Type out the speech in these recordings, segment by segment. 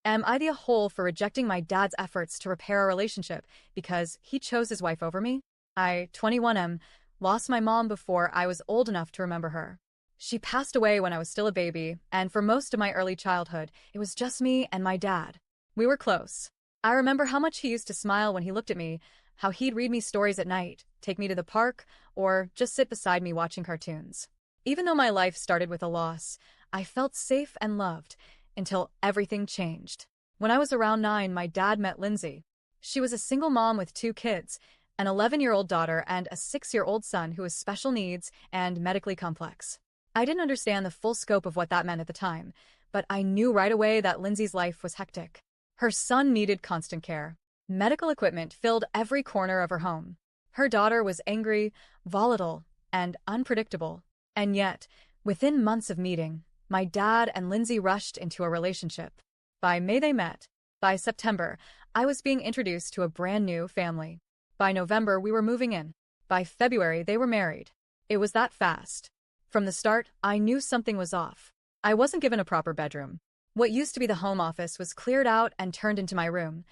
Am I the whole for rejecting my dad's efforts to repair our relationship because he chose his wife over me? I, 21 lost my mom before I was old enough to remember her. She passed away when I was still a baby, and for most of my early childhood, it was just me and my dad. We were close. I remember how much he used to smile when he looked at me, how he'd read me stories at night, take me to the park, or just sit beside me watching cartoons. Even though my life started with a loss, I felt safe and loved until everything changed. When I was around 9, my dad met Lindsay. She was a single mom with 2 kids, an 11-year-old daughter and a 6-year-old son who was special needs and medically complex. I didn't understand the full scope of what that meant at the time, but I knew right away that Lindsay's life was hectic. Her son needed constant care. Medical equipment filled every corner of her home. Her daughter was angry, volatile, and unpredictable. And yet, within months of meeting, my dad and Lindsay rushed into a relationship. By May they met. By September, I was being introduced to a brand new family. By November, we were moving in. By February, they were married. It was that fast. From the start, I knew something was off. I wasn't given a proper bedroom. What used to be the home office was cleared out and turned into my room.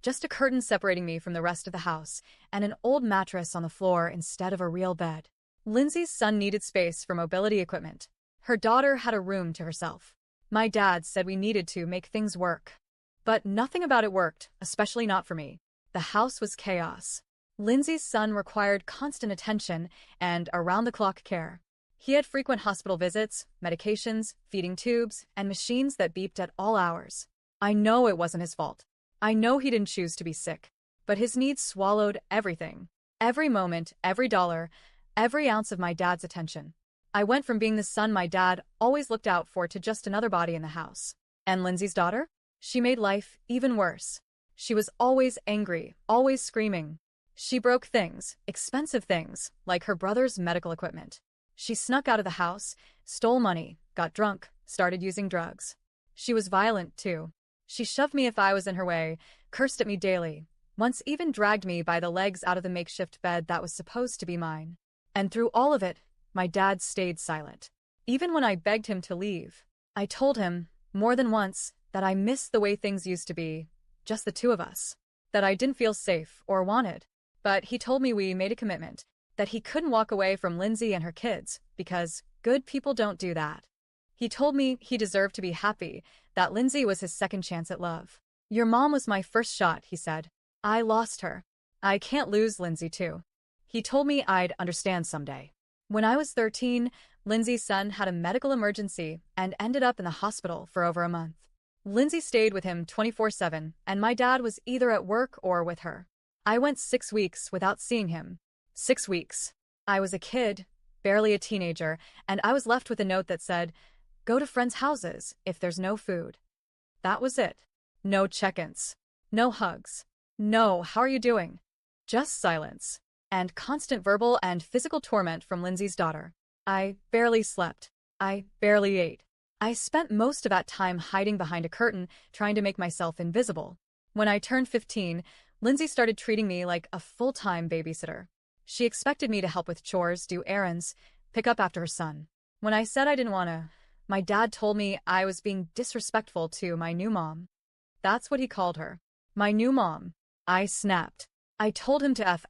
Just a curtain separating me from the rest of the house, and an old mattress on the floor instead of a real bed. Lindsay's son needed space for mobility equipment. Her daughter had a room to herself. My dad said we needed to make things work. But nothing about it worked, especially not for me. The house was chaos. Lindsay's son required constant attention and around-the-clock care. He had frequent hospital visits, medications, feeding tubes, and machines that beeped at all hours. I know it wasn't his fault. I know he didn't choose to be sick. But his needs swallowed everything. Every moment, every dollar, every ounce of my dad's attention. I went from being the son my dad always looked out for to just another body in the house. And Lindsay's daughter? She made life even worse. She was always angry, always screaming. She broke things, expensive things, like her brother's medical equipment. She snuck out of the house, stole money, got drunk, started using drugs. She was violent, too. She shoved me if I was in her way, cursed at me daily, once even dragged me by the legs out of the makeshift bed that was supposed to be mine. And through all of it, my dad stayed silent. Even when I begged him to leave, I told him, more than once, that I missed the way things used to be, just the 2 of us, that I didn't feel safe or wanted. But he told me we made a commitment, that he couldn't walk away from Lindsay and her kids, because good people don't do that. He told me he deserved to be happy, that Lindsay was his second chance at love. Your mom was my first shot, he said. I lost her. I can't lose Lindsay too. He told me I'd understand someday. When I was 13, Lindsay's son had a medical emergency and ended up in the hospital for over a month. Lindsay stayed with him 24/7, and my dad was either at work or with her. I went 6 weeks without seeing him. 6 weeks. I was a kid, barely a teenager, and I was left with a note that said, "Go to friends' houses if there's no food." That was it. No check-ins. No hugs. No, how are you doing? Just silence. And constant verbal and physical torment from Lindsay's daughter. I barely slept. I barely ate. I spent most of that time hiding behind a curtain, trying to make myself invisible. When I turned 15, Lindsay started treating me like a full-time babysitter. She expected me to help with chores, do errands, pick up after her son. When I said I didn't want to, my dad told me I was being disrespectful to my new mom. That's what he called her. My new mom. I snapped. I told him to F*****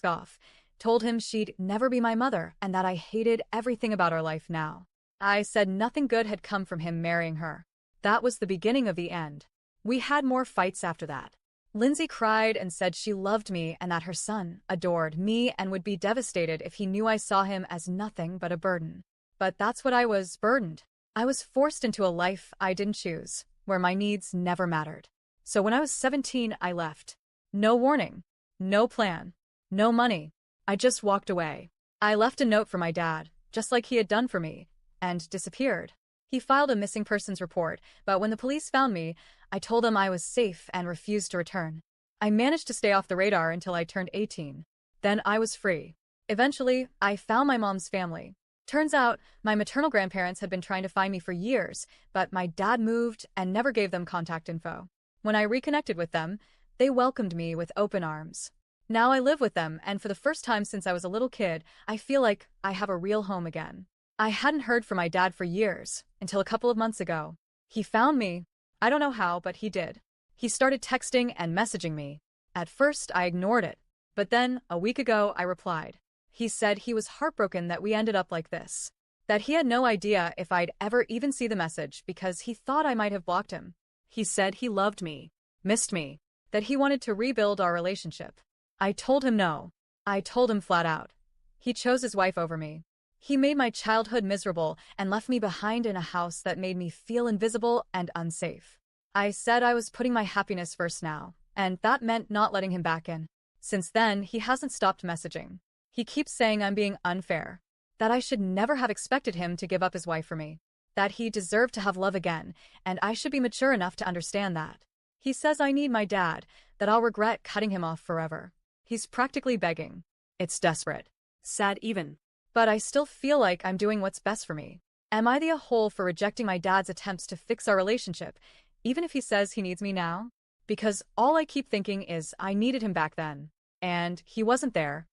off. Told him she'd never be my mother and that I hated everything about our life now. I said nothing good had come from him marrying her. That was the beginning of the end. We had more fights after that. Lindsay cried and said she loved me and that her son adored me and would be devastated if he knew I saw him as nothing but a burden. But that's what I was, burdened. I was forced into a life I didn't choose, where my needs never mattered. So when I was 17, I left. No warning. No plan. No money. I just walked away. I left a note for my dad, just like he had done for me, and disappeared. He filed a missing persons report, but when the police found me, I told them I was safe and refused to return. I managed to stay off the radar until I turned 18. Then I was free. Eventually, I found my mom's family. Turns out, my maternal grandparents had been trying to find me for years, but my dad moved and never gave them contact info. When I reconnected with them, they welcomed me with open arms. Now I live with them, and for the first time since I was a little kid, I feel like I have a real home again. I hadn't heard from my dad for years, until a couple of months ago. He found me. I don't know how, but he did. He started texting and messaging me. At first, I ignored it. But then, a week ago, I replied. He said he was heartbroken that we ended up like this. That he had no idea if I'd ever even see the message because he thought I might have blocked him. He said he loved me, missed me, that he wanted to rebuild our relationship. I told him no. I told him flat out. He chose his wife over me. He made my childhood miserable and left me behind in a house that made me feel invisible and unsafe. I said I was putting my happiness first now, and that meant not letting him back in. Since then, he hasn't stopped messaging. He keeps saying I'm being unfair, that I should never have expected him to give up his wife for me, that he deserved to have love again, and I should be mature enough to understand that. He says I need my dad, that I'll regret cutting him off forever. He's practically begging. It's desperate. Sad even. But I still feel like I'm doing what's best for me. Am I the a-hole for rejecting my dad's attempts to fix our relationship, even if he says he needs me now? Because all I keep thinking is I needed him back then. And he wasn't there.